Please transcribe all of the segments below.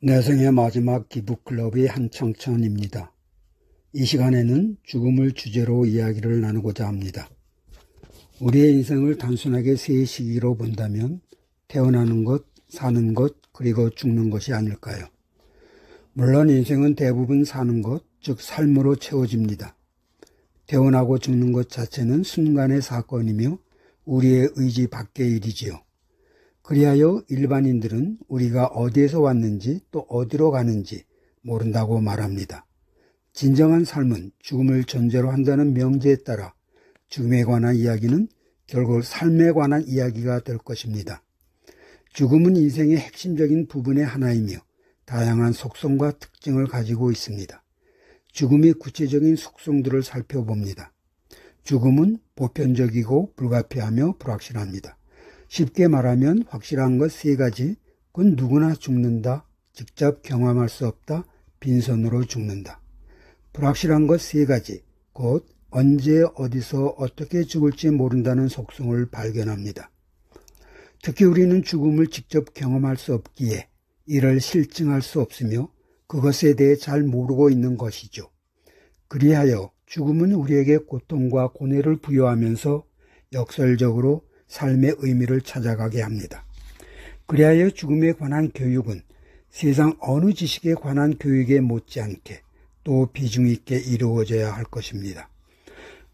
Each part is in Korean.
내 생의 마지막 기북클럽의 한청천입니다. 이 시간에는 죽음을 주제로 이야기를 나누고자 합니다. 우리의 인생을 단순하게 세 시기로 본다면 태어나는 것, 사는 것, 그리고 죽는 것이 아닐까요? 물론 인생은 대부분 사는 것, 즉 삶으로 채워집니다. 태어나고 죽는 것 자체는 순간의 사건이며 우리의 의지 밖의 일이지요. 그리하여 일반인들은 우리가 어디에서 왔는지 또 어디로 가는지 모른다고 말합니다. 진정한 삶은 죽음을 전제로 한다는 명제에 따라 죽음에 관한 이야기는 결국 삶에 관한 이야기가 될 것입니다. 죽음은 인생의 핵심적인 부분의 하나이며 다양한 속성과 특징을 가지고 있습니다. 죽음의 구체적인 속성들을 살펴봅니다. 죽음은 보편적이고 불가피하며 불확실합니다. 쉽게 말하면 확실한 것 세 가지, 그건 누구나 죽는다, 직접 경험할 수 없다, 빈손으로 죽는다. 불확실한 것 세 가지, 곧 언제 어디서 어떻게 죽을지 모른다는 속성을 발견합니다. 특히 우리는 죽음을 직접 경험할 수 없기에 이를 실증할 수 없으며 그것에 대해 잘 모르고 있는 것이죠. 그리하여 죽음은 우리에게 고통과 고뇌를 부여하면서 역설적으로 삶의 의미를 찾아가게 합니다. 그리하여 죽음에 관한 교육은 세상 어느 지식에 관한 교육에 못지않게 또 비중 있게 이루어져야 할 것입니다.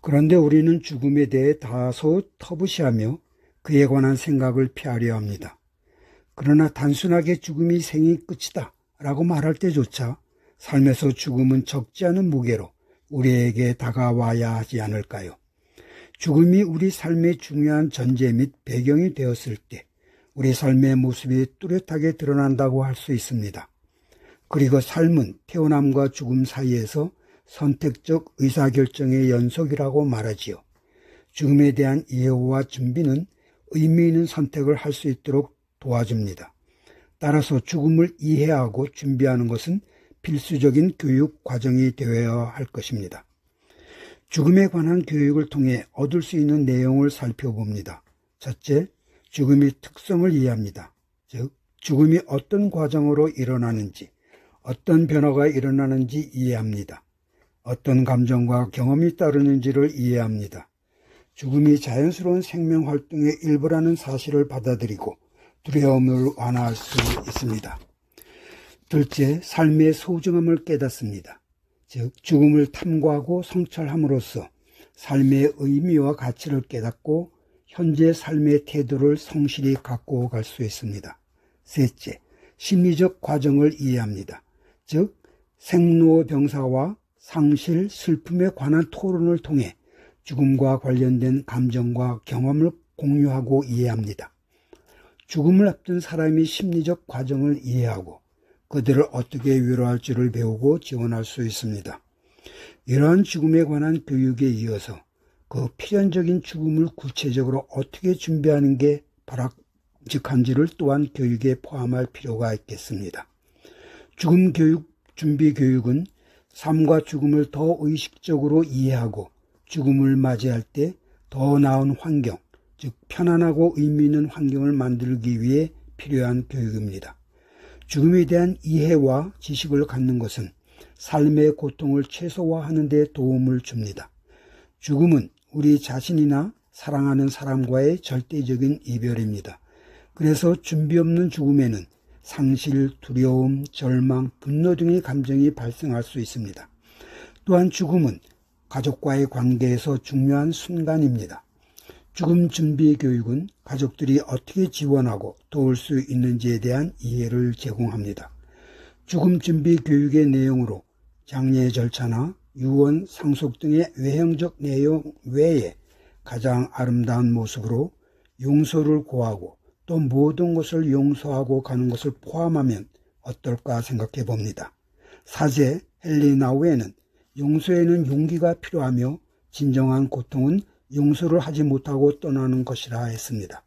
그런데 우리는 죽음에 대해 다소 터부시하며 그에 관한 생각을 피하려 합니다. 그러나 단순하게 죽음이 생이 끝이다 라고 말할 때조차 삶에서 죽음은 적지 않은 무게로 우리에게 다가와야 하지 않을까요? 죽음이 우리 삶의 중요한 전제 및 배경이 되었을 때 우리 삶의 모습이 뚜렷하게 드러난다고 할 수 있습니다. 그리고 삶은 태어남과 죽음 사이에서 선택적 의사결정의 연속이라고 말하지요. 죽음에 대한 예우와 준비는 의미 있는 선택을 할 수 있도록 도와줍니다. 따라서 죽음을 이해하고 준비하는 것은 필수적인 교육 과정이 되어야 할 것입니다. 죽음에 관한 교육을 통해 얻을 수 있는 내용을 살펴봅니다. 첫째, 죽음의 특성을 이해합니다. 즉, 죽음이 어떤 과정으로 일어나는지, 어떤 변화가 일어나는지 이해합니다. 어떤 감정과 경험이 따르는지를 이해합니다. 죽음이 자연스러운 생명활동의 일부라는 사실을 받아들이고 두려움을 완화할 수 있습니다. 둘째, 삶의 소중함을 깨닫습니다. 즉, 죽음을 탐구하고 성찰함으로써 삶의 의미와 가치를 깨닫고 현재 삶의 태도를 성실히 갖고 갈 수 있습니다. 셋째, 심리적 과정을 이해합니다. 즉, 생로병사와 상실, 슬픔에 관한 토론을 통해 죽음과 관련된 감정과 경험을 공유하고 이해합니다. 죽음을 앞둔 사람이 심리적 과정을 이해하고 그들을 어떻게 위로할지를 배우고 지원할 수 있습니다. 이러한 죽음에 관한 교육에 이어서 그 필연적인 죽음을 구체적으로 어떻게 준비하는 게 바람직한지를 또한 교육에 포함할 필요가 있겠습니다. 죽음 교육, 준비 교육은 삶과 죽음을 더 의식적으로 이해하고 죽음을 맞이할 때 더 나은 환경, 즉 편안하고 의미 있는 환경을 만들기 위해 필요한 교육입니다. 죽음에 대한 이해와 지식을 갖는 것은 삶의 고통을 최소화하는 데 도움을 줍니다. 죽음은 우리 자신이나 사랑하는 사람과의 절대적인 이별입니다. 그래서 준비 없는 죽음에는 상실, 두려움, 절망, 분노 등의 감정이 발생할 수 있습니다. 또한 죽음은 가족과의 관계에서 중요한 순간입니다. 죽음 준비 교육은 가족들이 어떻게 지원하고 도울 수 있는지에 대한 이해를 제공합니다. 죽음 준비 교육의 내용으로 장례 절차나 유언, 상속 등의 외형적 내용 외에 가장 아름다운 모습으로 용서를 구하고 또 모든 것을 용서하고 가는 것을 포함하면 어떨까 생각해 봅니다. 사제 헬리나우에는 용서에는 용기가 필요하며 진정한 고통은 용서를 하지 못하고 떠나는 것이라 했습니다.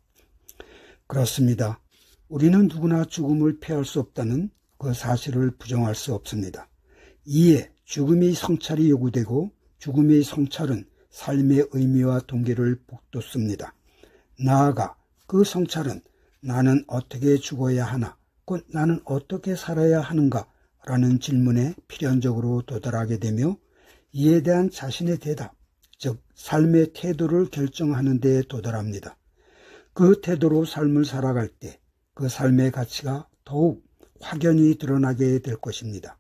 그렇습니다. 우리는 누구나 죽음을 피할 수 없다는 그 사실을 부정할 수 없습니다. 이에 죽음의 성찰이 요구되고 죽음의 성찰은 삶의 의미와 동기를 북돋습니다. 나아가 그 성찰은 나는 어떻게 죽어야 하나, 곧 나는 어떻게 살아야 하는가 라는 질문에 필연적으로 도달하게 되며 이에 대한 자신의 대답, 즉 삶의 태도를 결정하는 데 도달합니다. 그 태도로 삶을 살아갈 때 그 삶의 가치가 더욱 확연히 드러나게 될 것입니다.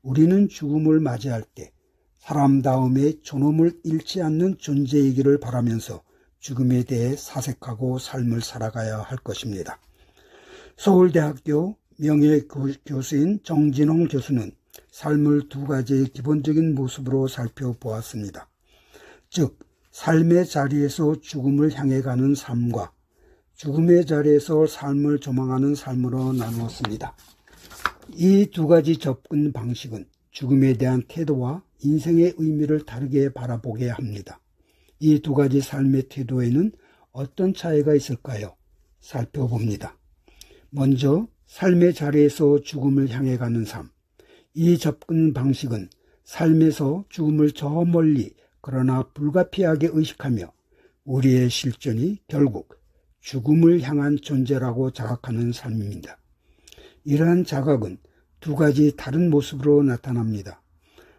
우리는 죽음을 맞이할 때 사람다움의 존엄을 잃지 않는 존재이기를 바라면서 죽음에 대해 사색하고 삶을 살아가야 할 것입니다. 서울대학교 명예교수인 정진홍 교수는 삶을 두 가지의 기본적인 모습으로 살펴보았습니다. 즉, 삶의 자리에서 죽음을 향해 가는 삶과 죽음의 자리에서 삶을 조망하는 삶으로 나누었습니다. 이 두 가지 접근 방식은 죽음에 대한 태도와 인생의 의미를 다르게 바라보게 합니다. 이 두 가지 삶의 태도에는 어떤 차이가 있을까요? 살펴봅니다. 먼저 삶의 자리에서 죽음을 향해 가는 삶. 이 접근 방식은 삶에서 죽음을 저 멀리 그러나 불가피하게 의식하며 우리의 실존이 결국 죽음을 향한 존재라고 자각하는 삶입니다. 이러한 자각은 두 가지 다른 모습으로 나타납니다.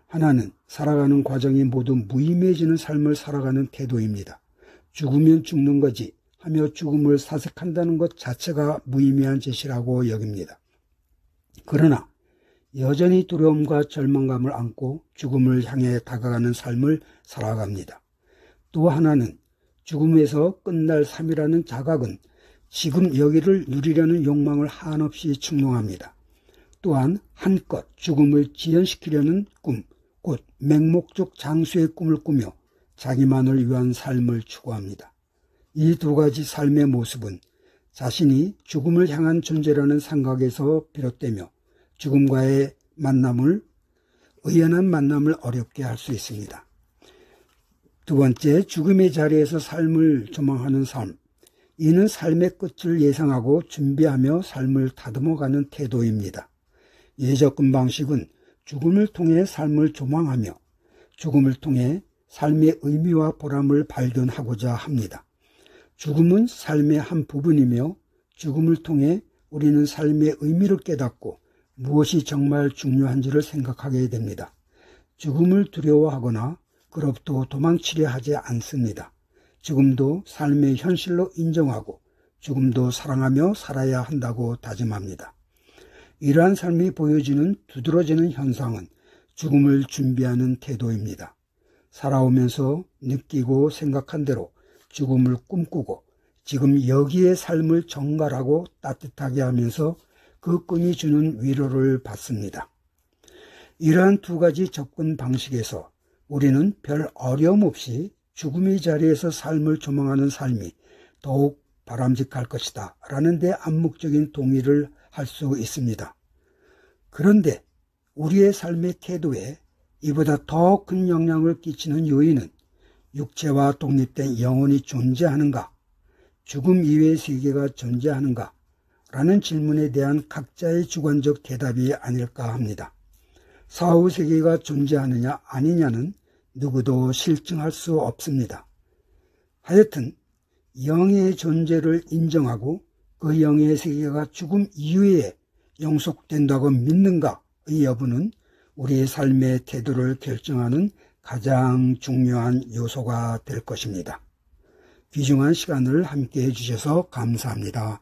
하나는 살아가는 과정이 모두 무의미해지는 삶을 살아가는 태도입니다. 죽으면 죽는 거지 하며 죽음을 사색한다는 것 자체가 무의미한 짓이라고 여깁니다. 그러나 여전히 두려움과 절망감을 안고 죽음을 향해 다가가는 삶을 살아갑니다. 또 하나는 죽음에서 끝날 삶이라는 자각은 지금 여기를 누리려는 욕망을 한없이 충동합니다. 또한 한껏 죽음을 지연시키려는 꿈, 곧 맹목적 장수의 꿈을 꾸며 자기만을 위한 삶을 추구합니다. 이 두 가지 삶의 모습은 자신이 죽음을 향한 존재라는 생각에서 비롯되며 죽음과의 의연한 만남을 어렵게 할 수 있습니다. 두 번째, 죽음의 자리에서 삶을 조망하는 삶. 이는 삶의 끝을 예상하고 준비하며 삶을 다듬어가는 태도입니다. 이 접근 방식은 죽음을 통해 삶을 조망하며 죽음을 통해 삶의 의미와 보람을 발견하고자 합니다. 죽음은 삶의 한 부분이며 죽음을 통해 우리는 삶의 의미를 깨닫고 무엇이 정말 중요한지를 생각하게 됩니다. 죽음을 두려워하거나 그로부터 도망치려 하지 않습니다. 죽음도 삶의 현실로 인정하고 죽음도 사랑하며 살아야 한다고 다짐합니다. 이러한 삶이 보여지는 두드러지는 현상은 죽음을 준비하는 태도입니다. 살아오면서 느끼고 생각한 대로 죽음을 꿈꾸고 지금 여기의 삶을 정갈하고 따뜻하게 하면서 그 꿈이 주는 위로를 받습니다. 이러한 두 가지 접근 방식에서 우리는 별 어려움 없이 죽음의 자리에서 삶을 조망하는 삶이 더욱 바람직할 것이다 라는 데 암묵적인 동의를 할 수 있습니다. 그런데 우리의 삶의 태도에 이보다 더 큰 영향을 끼치는 요인은 육체와 독립된 영혼이 존재하는가, 죽음 이외의 세계가 존재하는가 라는 질문에 대한 각자의 주관적 대답이 아닐까 합니다. 사후 세계가 존재하느냐 아니냐는 누구도 실증할 수 없습니다. 하여튼 영의 존재를 인정하고 그 영의 세계가 죽음 이후에 영속된다고 믿는가의 여부는 우리의 삶의 태도를 결정하는 가장 중요한 요소가 될 것입니다. 귀중한 시간을 함께 해주셔서 감사합니다.